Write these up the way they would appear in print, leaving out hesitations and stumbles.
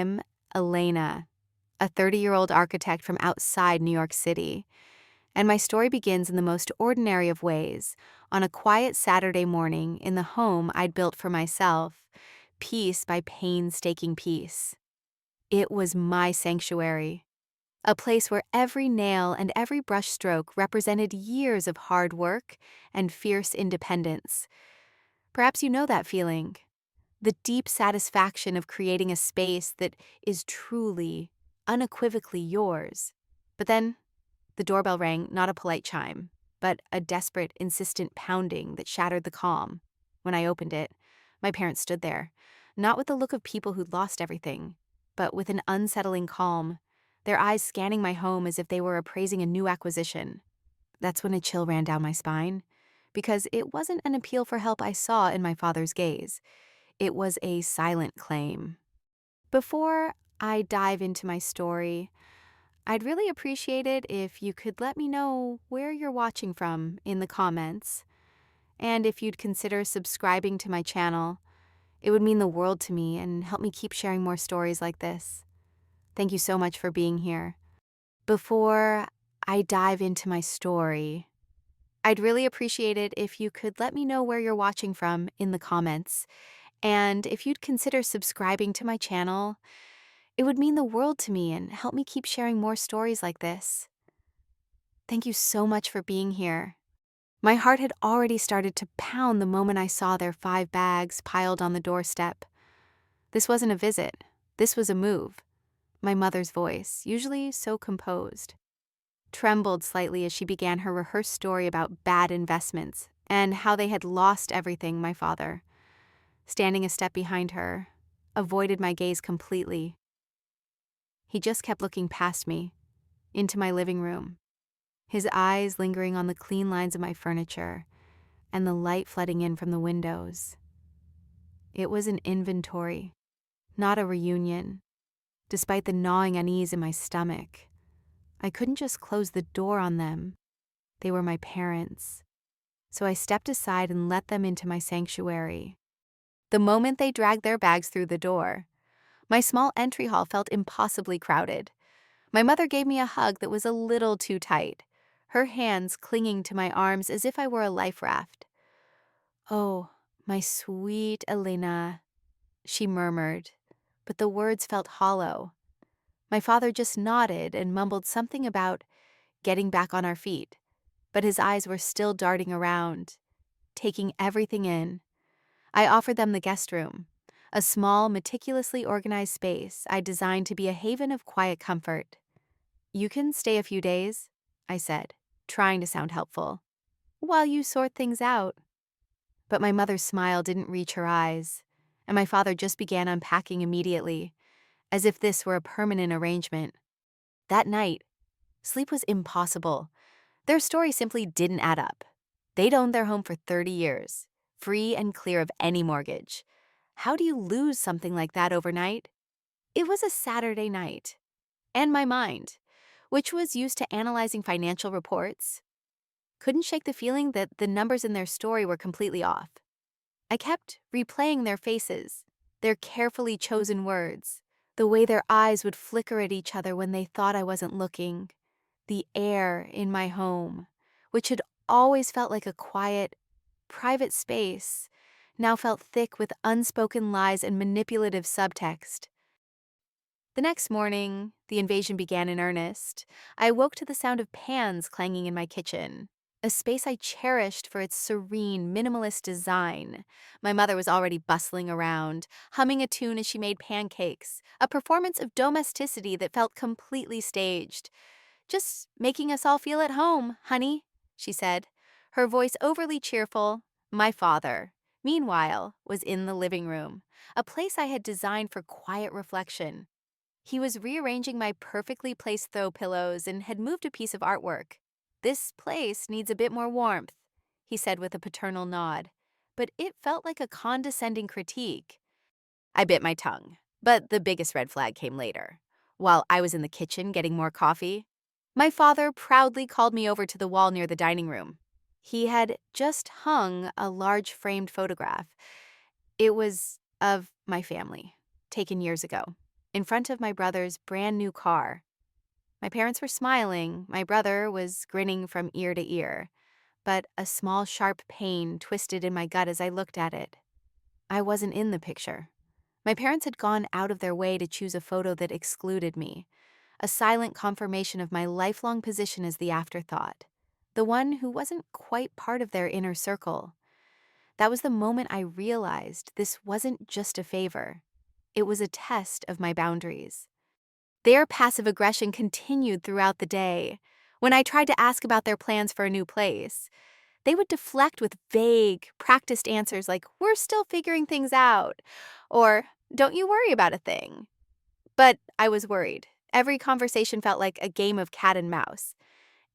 I'm Elena, a 30-year-old architect from outside New York City. And my story begins in the most ordinary of ways, on a quiet Saturday morning in the home I'd built for myself, piece by painstaking piece. It was my sanctuary, a place where every nail and every brushstroke represented years of hard work and fierce independence. Perhaps you know that feeling. The deep satisfaction of creating a space that is truly, unequivocally yours. But then, the doorbell rang, not a polite chime, but a desperate, insistent pounding that shattered the calm. When I opened it, my parents stood there, not with the look of people who'd lost everything, but with an unsettling calm, their eyes scanning my home as if they were appraising a new acquisition. That's when a chill ran down my spine, because it wasn't an appeal for help I saw in my father's gaze. It was a silent claim. Before I dive into my story, I'd really appreciate it if you could let me know where you're watching from in the comments. And if you'd consider subscribing to my channel, it would mean the world to me and help me keep sharing more stories like this. Thank you so much for being here. Before I dive into my story, I'd really appreciate it if you could let me know where you're watching from in the comments. And if you'd consider subscribing to my channel, it would mean the world to me and help me keep sharing more stories like this. Thank you so much for being here. My heart had already started to pound the moment I saw their 5 bags piled on the doorstep. This wasn't a visit. This was a move. My mother's voice, usually so composed, trembled slightly as she began her rehearsed story about bad investments and how they had lost everything. My father, standing a step behind her, avoided my gaze completely. He just kept looking past me, into my living room, his eyes lingering on the clean lines of my furniture and the light flooding in from the windows. It was an inventory, not a reunion. Despite the gnawing unease in my stomach, I couldn't just close the door on them. They were my parents. So I stepped aside and let them into my sanctuary. The moment they dragged their bags through the door, my small entry hall felt impossibly crowded. My mother gave me a hug that was a little too tight, her hands clinging to my arms as if I were a life raft. "Oh, my sweet Elena," she murmured, but the words felt hollow. My father just nodded and mumbled something about getting back on our feet, but his eyes were still darting around, taking everything in. I offered them the guest room, a small, meticulously organized space I designed to be a haven of quiet comfort. "You can stay a few days," I said, trying to sound helpful, "while you sort things out." But my mother's smile didn't reach her eyes, and my father just began unpacking immediately, as if this were a permanent arrangement. That night, sleep was impossible. Their story simply didn't add up. They'd owned their home for 30 years, free and clear of any mortgage. How do you lose something like that overnight? It was a Saturday night, and my mind, which was used to analyzing financial reports, couldn't shake the feeling that the numbers in their story were completely off. I kept replaying their faces, their carefully chosen words, the way their eyes would flicker at each other when they thought I wasn't looking. The air in my home, which had always felt like a quiet, private space, now felt thick with unspoken lies and manipulative subtext. The next morning, the invasion began in earnest. I awoke to the sound of pans clanging in my kitchen, a space I cherished for its serene, minimalist design. My mother was already bustling around, humming a tune as she made pancakes, a performance of domesticity that felt completely staged. "Just making us all feel at home, honey," she said, her voice overly cheerful. My father, meanwhile, was in the living room, a place I had designed for quiet reflection. He was rearranging my perfectly placed throw pillows and had moved a piece of artwork. "This place needs a bit more warmth," he said with a paternal nod, but it felt like a condescending critique. I bit my tongue, but the biggest red flag came later. While I was in the kitchen getting more coffee, my father proudly called me over to the wall near the dining room. He had just hung a large framed photograph. It was of my family, taken years ago. in front of my brother's brand new car. My parents were smiling, my brother was grinning from ear to ear, but a small sharp pain twisted in my gut as I looked at it. I wasn't in the picture. My parents had gone out of their way to choose a photo that excluded me, a silent confirmation of my lifelong position as the afterthought, the one who wasn't quite part of their inner circle. That was the moment I realized this wasn't just a favor. It was a test of my boundaries. Their passive aggression continued throughout the day. When I tried to ask about their plans for a new place, they would deflect with vague, practiced answers like, "We're still figuring things out," or "Don't you worry about a thing." But I was worried. Every conversation felt like a game of cat and mouse,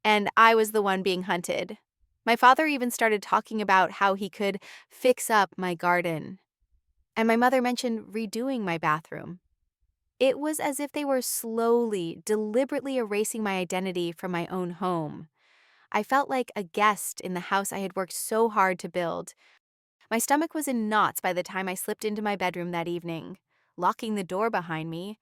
and I was the one being hunted. My father even started talking about how he could fix up my garden, and my mother mentioned redoing my bathroom. It was as if they were slowly, deliberately erasing my identity from my own home. I felt like a guest in the house I had worked so hard to build. My stomach was in knots by the time I slipped into my bedroom that evening, locking the door behind me.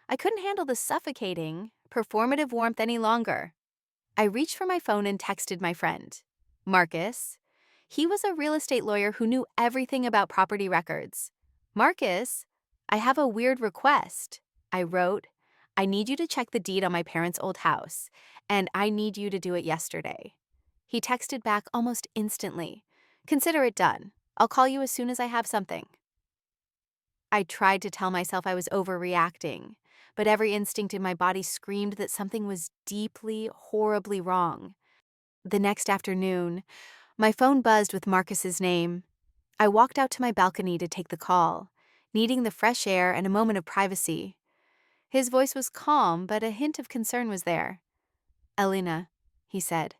I couldn't handle the suffocating, performative warmth any longer. I reached for my phone and texted my friend, Marcus. He was a real estate lawyer who knew everything about property records. "Marcus, I have a weird request," I wrote. "I need you to check the deed on my parents' old house, and I need you to do it yesterday." He texted back almost instantly. "Consider it done. I'll call you as soon as I have something." I tried to tell myself I was overreacting, but every instinct in my body screamed that something was deeply, horribly wrong. The next afternoon, my phone buzzed with Marcus's name. I walked out to my balcony to take the call, needing the fresh air and a moment of privacy. His voice was calm, but a hint of concern was there. "Elena," he said,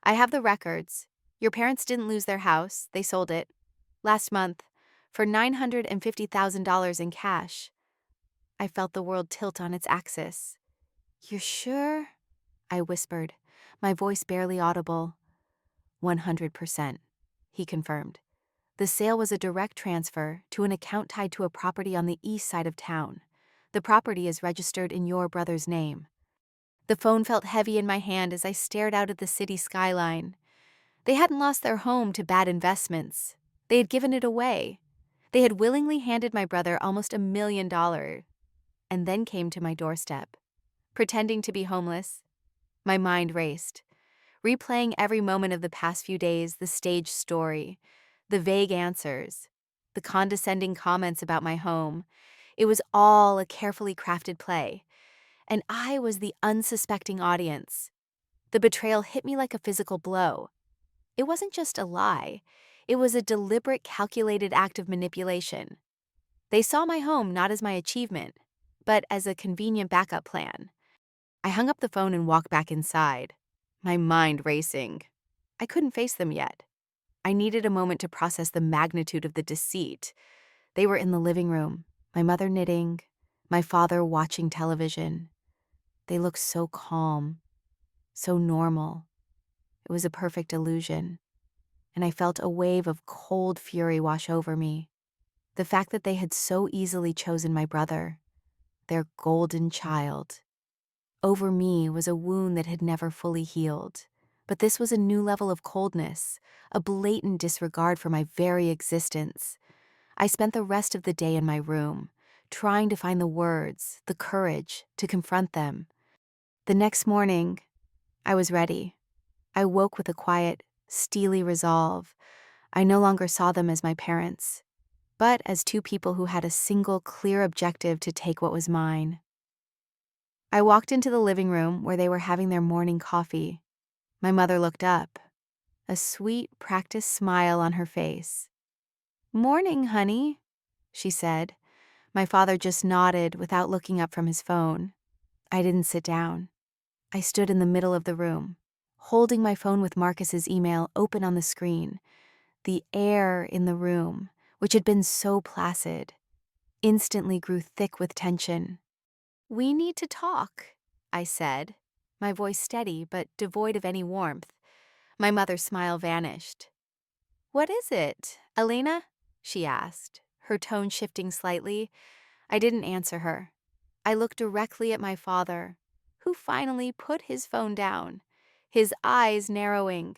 "I have the records. Your parents didn't lose their house, they sold it. Last month, for $950,000 in cash." I felt the world tilt on its axis. "You're sure?" I whispered, my voice barely audible. 100%, he confirmed. The sale was a direct transfer to an account tied to a property on the east side of town. The property is registered in your brother's name. The phone felt heavy in my hand as I stared out at the city skyline. They hadn't lost their home to bad investments. They had given it away. They had willingly handed my brother almost $1 million, and then came to my doorstep. Pretending to be homeless, my mind raced, replaying every moment of the past few days, the staged story, the vague answers, the condescending comments about my home. It was all a carefully crafted play, and I was the unsuspecting audience. The betrayal hit me like a physical blow. It wasn't just a lie. It was a deliberate, calculated act of manipulation. They saw my home not as my achievement, but as a convenient backup plan. I hung up the phone and walked back inside, my mind racing. I couldn't face them yet. I needed a moment to process the magnitude of the deceit. They were in the living room, my mother knitting, my father watching television. They looked so calm, so normal. It was a perfect illusion, and I felt a wave of cold fury wash over me. The fact that they had so easily chosen my brother, their golden child, over me was a wound that had never fully healed. But this was a new level of coldness, a blatant disregard for my very existence. I spent the rest of the day in my room, trying to find the words, the courage to confront them. The next morning, I was ready. I woke with a quiet, steely resolve. I no longer saw them as my parents, but as two people who had a single, clear objective to take what was mine. I walked into the living room where they were having their morning coffee. My mother looked up, a sweet, practiced smile on her face. "Morning, honey," she said. My father just nodded without looking up from his phone. I didn't sit down. I stood in the middle of the room, holding my phone with Marcus's email open on the screen. The air in the room, which had been so placid, instantly grew thick with tension. "We need to talk," I said, my voice steady but devoid of any warmth. My mother's smile vanished. "What is it, Elena?" she asked, her tone shifting slightly. I didn't answer her. I looked directly at my father, who finally put his phone down, his eyes narrowing.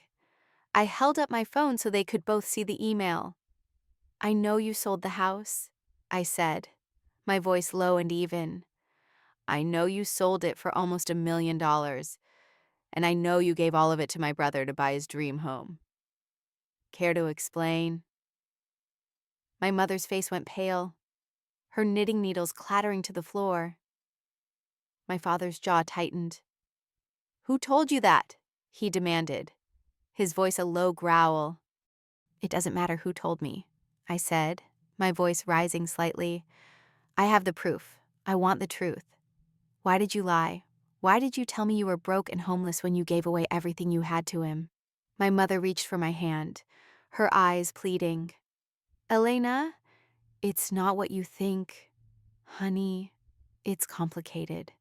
I held up my phone so they could both see the email. "I know you sold the house," I said, my voice low and even. "I know you sold it for almost $1 million, and I know you gave all of it to my brother to buy his dream home. Care to explain?" My mother's face went pale, her knitting needles clattering to the floor. My father's jaw tightened. "Who told you that?" he demanded, his voice a low growl. "It doesn't matter who told me," I said, my voice rising slightly. "I have the proof. I want the truth. Why did you lie? Why did you tell me you were broke and homeless when you gave away everything you had to him?" My mother reached for my hand, her eyes pleading. "Elena, it's not what you think. Honey, it's complicated."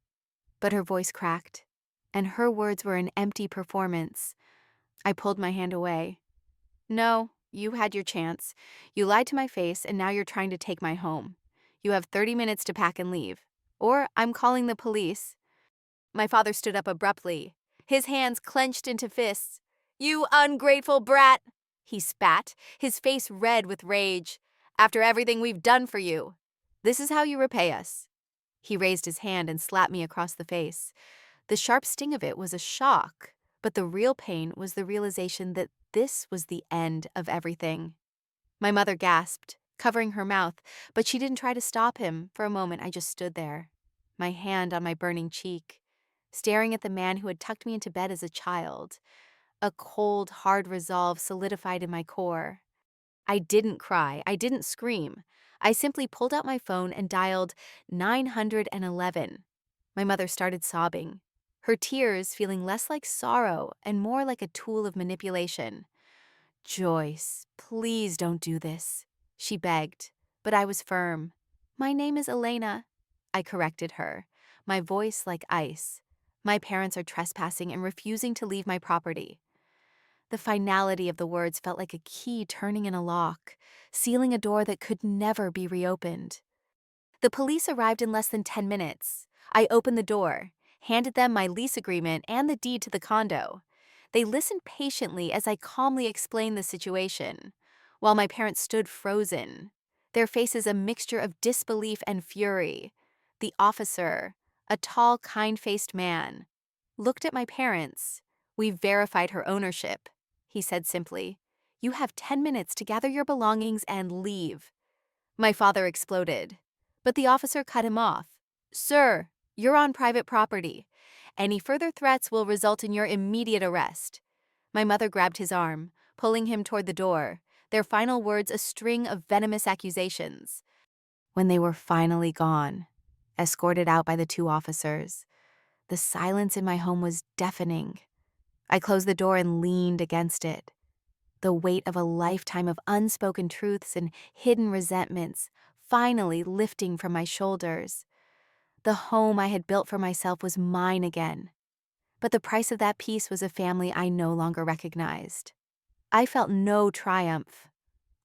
But her voice cracked, and her words were an empty performance. I pulled my hand away. "No, you had your chance. You lied to my face, and now you're trying to take my home. You have 30 minutes to pack and leave, or I'm calling the police." My father stood up abruptly, his hands clenched into fists. "You ungrateful brat!" he spat, his face red with rage. "After everything we've done for you, this is how you repay us." He raised his hand and slapped me across the face. The sharp sting of it was a shock, but the real pain was the realization that this was the end of everything. My mother gasped, covering her mouth, but she didn't try to stop him. For a moment, I just stood there, my hand on my burning cheek, staring at the man who had tucked me into bed as a child. A cold, hard resolve solidified in my core. I didn't cry. I didn't scream. I simply pulled out my phone and dialed 911. My mother started sobbing, her tears feeling less like sorrow and more like a tool of manipulation. "Joyce, please don't do this," she begged, but I was firm. "My name is Elena," I corrected her, my voice like ice. "My parents are trespassing and refusing to leave my property." The finality of the words felt like a key turning in a lock, sealing a door that could never be reopened. The police arrived in less than 10 minutes. I opened the door, handed them my lease agreement and the deed to the condo. They listened patiently as I calmly explained the situation, while my parents stood frozen, their faces a mixture of disbelief and fury. The officer, a tall, kind-faced man, looked at my parents. "We've verified her ownership," he said simply. "You have 10 minutes to gather your belongings and leave." My father exploded, but the officer cut him off. "Sir, you're on private property. Any further threats will result in your immediate arrest." My mother grabbed his arm, pulling him toward the door, their final words a string of venomous accusations. When they were finally gone, escorted out by the two officers, the silence in my home was deafening. I closed the door and leaned against it, the weight of a lifetime of unspoken truths and hidden resentments finally lifting from my shoulders. The home I had built for myself was mine again, but the price of that peace was a family I no longer recognized. I felt no triumph,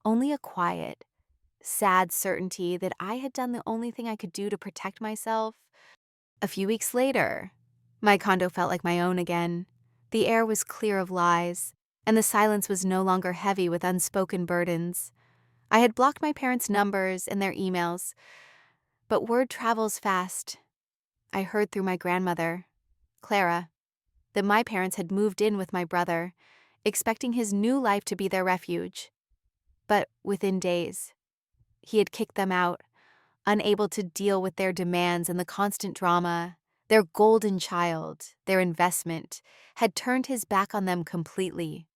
only a quiet, sad certainty that I had done the only thing I could do to protect myself. A few weeks later, my condo felt like my own again. The air was clear of lies, and the silence was no longer heavy with unspoken burdens. I had blocked my parents' numbers and their emails, but word travels fast. I heard through my grandmother, Clara, that my parents had moved in with my brother, expecting his new life to be their refuge. But within days, he had kicked them out, unable to deal with their demands and the constant drama. Their golden child, their investment, had turned his back on them completely.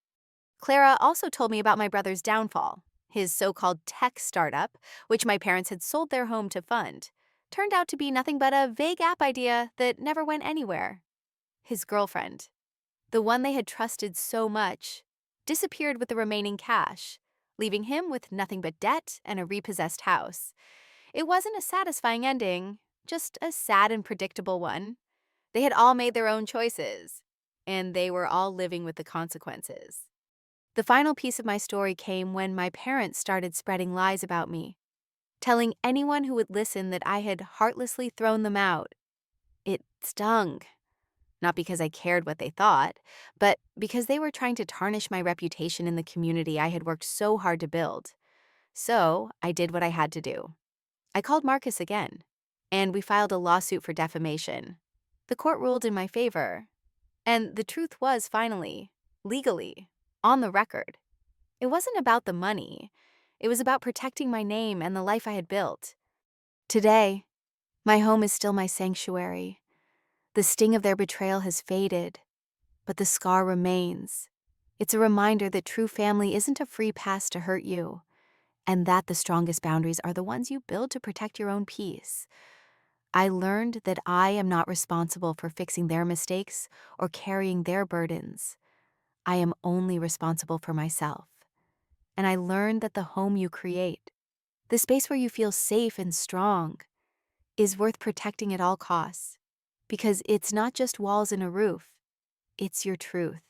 Clara also told me about my brother's downfall. His so-called tech startup, which my parents had sold their home to fund, turned out to be nothing but a vague app idea that never went anywhere. His girlfriend, the one they had trusted so much, disappeared with the remaining cash, leaving him with nothing but debt and a repossessed house. It wasn't a satisfying ending, just a sad and predictable one. They had all made their own choices, and they were all living with the consequences. The final piece of my story came when my parents started spreading lies about me. telling anyone who would listen that I had heartlessly thrown them out. It stung, not because I cared what they thought, but because they were trying to tarnish my reputation in the community I had worked so hard to build. So I did what I had to do. I called Marcus again, and we filed a lawsuit for defamation. The court ruled in my favor, and the truth was finally, legally, on the record. It wasn't about the money. It was about protecting my name and the life I had built. Today, my home is still my sanctuary. The sting of their betrayal has faded, but the scar remains. It's a reminder that true family isn't a free pass to hurt you, and that the strongest boundaries are the ones you build to protect your own peace. I learned that I am not responsible for fixing their mistakes or carrying their burdens. I am only responsible for myself. And I learned that the home you create, the space where you feel safe and strong, is worth protecting at all costs. Because it's not just walls and a roof, it's your truth.